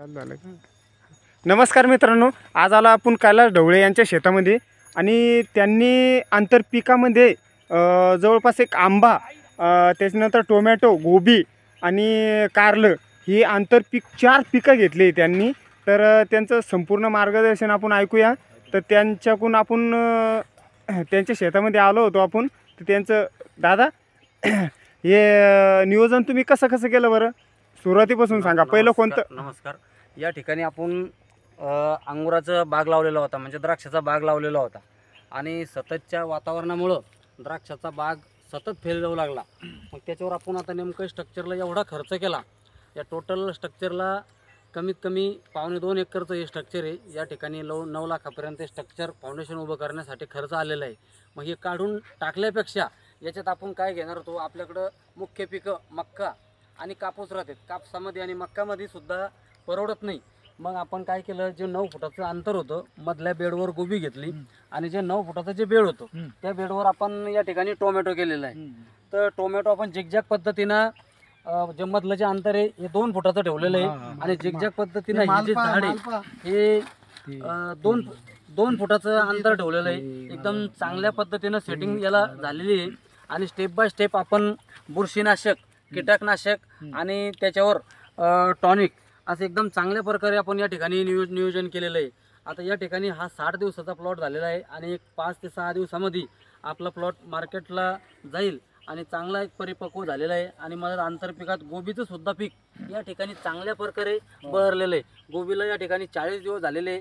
झालं का? नमस्कार मित्रांनो, आज आला आपण कैलास ढवळे यांच्या शेतामध्ये आणि त्यांनी आंतरपिकामध्ये जवळपास एक आंबा, त्याच्यानंतर टोमॅटो, गोबी आणि कारलं ही आंतरपीक 4 पिकं घेतली त्यांनी. तर त्यांचं संपूर्ण मार्गदर्शन आपण ऐकूया. तर त्यांच्याकडून आपण त्यांच्या शेतामध्ये आलो होतो आपण. तर त्यांचं दादा हे नियोजन तुम्ही कसं केलं बरं? सुरुवातीपासून सांगा. पहिलं कोणतं? नमस्कार. या ठिकाणी आपण अंगुराचा बाग लावलेला होता, म्हणजे द्राक्षाचा बाग लावलेला होता आणि सततच्या वातावरणामुळं द्राक्षाचा बाग सतत फेल जाऊ लागला. मग त्याच्यावर आपण आता नेमकं स्ट्रक्चरला एवढा खर्च केला. या टोटल स्ट्रक्चरला कमीत कमी 2.25 एकरचं हे स्ट्रक्चर आहे. या ठिकाणी 9 लाखापर्यंत स्ट्रक्चर फाउंडेशन उभं करण्यासाठी खर्च आलेला आहे. मग हे काढून टाकल्यापेक्षा याच्यात आपण काय घेणार होतो, आपल्याकडं मुख्य पिकं मक्का आणि कापूस राहतात. कापसामध्ये आणि मक्कामध्ये सुद्धा परवडत नाही. मग आपण काय केलं, जे 9 फुटाचं अंतर होतं मधल्या बेडवर गोबी घेतली आणि जे 9 फुटाचं जे बेड होतं त्या बेडवर आपण या ठिकाणी टोमॅटो केलेला आहे. तर टोमॅटो आपण झिगझॅग पद्धतीनं जे मधलं जे अंतर आहे हे 2 फुटाचं ठेवलेलं आहे आणि झिगझॅग पद्धतीनं हे जे झाड आहे हे 2 फुटाचं अंतर ठेवलेलं आहे. एकदम चांगल्या पद्धतीनं सेटिंग याला झालेली आहे आणि स्टेप बाय स्टेप आपण बुरशीनाशक, कीटकनाशक आणि त्याच्यावर टॉनिक असं एकदम चांगल्या प्रकारे आपण या ठिकाणी नियोजन केलेलं आहे. आता या ठिकाणी हा 60 दिवसाचा प्लॉट झालेला आहे आणि एक 5 ते 6 दिवसामध्ये आपला प्लॉट मार्केटला जाईल आणि चांगला एक परिपक्व झालेला आहे. आणि मला आंतरपिकात गोबीचं सुद्धा पीक या ठिकाणी चांगल्या प्रकारे बहरलेलं आहे. गोबीला या ठिकाणी 40 दिवस झालेले,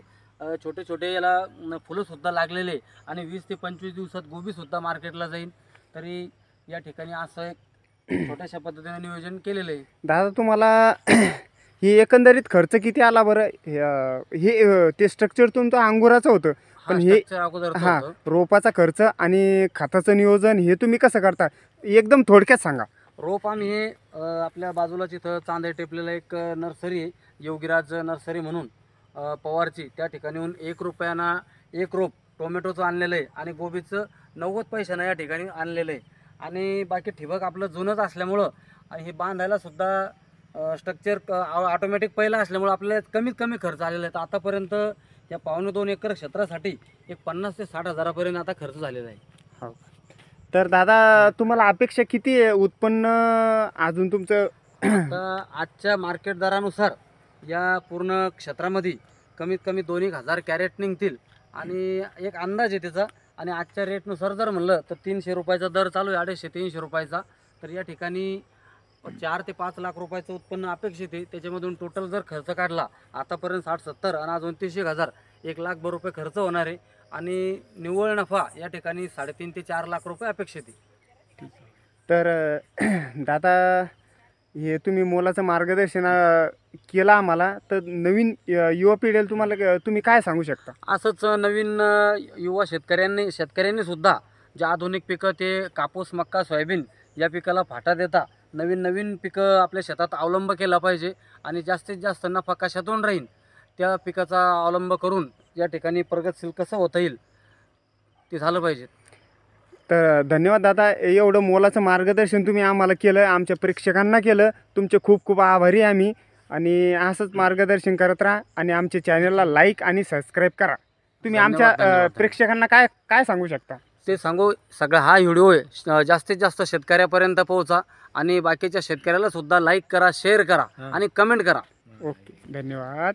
छोटे छोटे याला फुलंसुद्धा लागलेले आणि 20 ते 25 दिवसात गोबीसुद्धा मार्केटला जाईल. तरी या ठिकाणी असं एक छोट्याशा पद्धतीने नियोजन केलेलं आहे. दादा तुम्हाला ही एकंदरीत खर्च किती आला बरं? हे ते स्ट्रक्चर तुमचं अंगुराचं होतं, पण हे हां रोपाचा खर्च आणि खताचं नियोजन हे तुम्ही कसं करता एकदम थोडक्यात सांगा. रोप आम्ही हे आपल्या बाजूला तिथं चांदे टेपलेलं एक नर्सरी आहे, योगीराज नर्सरी म्हणून पवारची, त्या ठिकाणी 1 रुपयाना 1 रोप टोमॅटोचं आणलेलं आहे आणि गोबीचं 90 पैशानं या ठिकाणी आणलेलं आहे. आणि बाकी ठिबक आपलं जुनंच असल्यामुळं आणि हे बांधायला सुद्धा स्ट्रक्चर ऑटोमॅटिक पहिला असल्यामुळं आपल्याला कमीत कमी खर्च आलेला आहे. तर आतापर्यंत या 2.25 एकर क्षेत्रासाठी एक 50 ते 60 हजारापर्यंत आता खर्च झालेला आहे. हो. तर दादा तुम्हाला अपेक्षा किती आहे उत्पन्न अजून तुमचं? आता आजच्या मार्केट दरानुसार या पूर्ण क्षेत्रामध्ये कमीत कमी 2-1 हजार कॅरेट निघतील आणि एक अंदाज आहे त्याचा. आणि आजच्या रेटनुसार जर म्हणलं तर 300 रुपयाचा दर चालू आहे, 250-300 रुपयाचा. तर या ठिकाणी 4 ते 5 लाख रुपयाचं उत्पन्न अपेक्षित आहे. त्याच्यामधून टोटल जर खर्च काढला आतापर्यंत 60-70 आणि अजून 30 हजार 1 लाख रुपये खर्च होणार आहे आणि निव्वळ नफा या ठिकाणी 3.5 ते 4 लाख रुपये अपेक्षित आहे. तर दादा हे तुम्ही मोलाचं मार्गदर्शन केलं आम्हाला. तर नवीन युवा पिढीला तुम्ही काय सांगू शकता? असंच नवीन युवा शेतकऱ्यांनी सुद्धा जे आधुनिक पिकं ते कापूस, मक्का, सोयाबीन या पिकाला फाटा देता नवीन पिकं आपल्या शेतात अवलंब केला पाहिजे आणि जास्तीत जास्त नफा कशातून राहील त्या पिकाचा अवलंब करून या ठिकाणी प्रगतशील कसं होता येईल ते झालं पाहिजे. तर धन्यवाद दादा, एवढं मोलाचं मार्गदर्शन तुम्ही आम्हाला केलं, आमच्या प्रेक्षकांना केलं. तुमचे खूप खूप आभारी आम्ही. आणि असंच मार्गदर्शन करत राहा आणि आमच्या चॅनलला लाईक आणि सबस्क्राईब करा. तुम्ही आमच्या प्रेक्षकांना काय सांगू शकता? ते सांगू, सगळा हा व्हिडिओ आहे जास्तीत जास्त शेतकऱ्यापर्यंत पोहोचा आणि बाकीच्या शेतकऱ्याला सुद्धा लाईक करा, शेअर करा आणि कमेंट करा. ओके, धन्यवाद.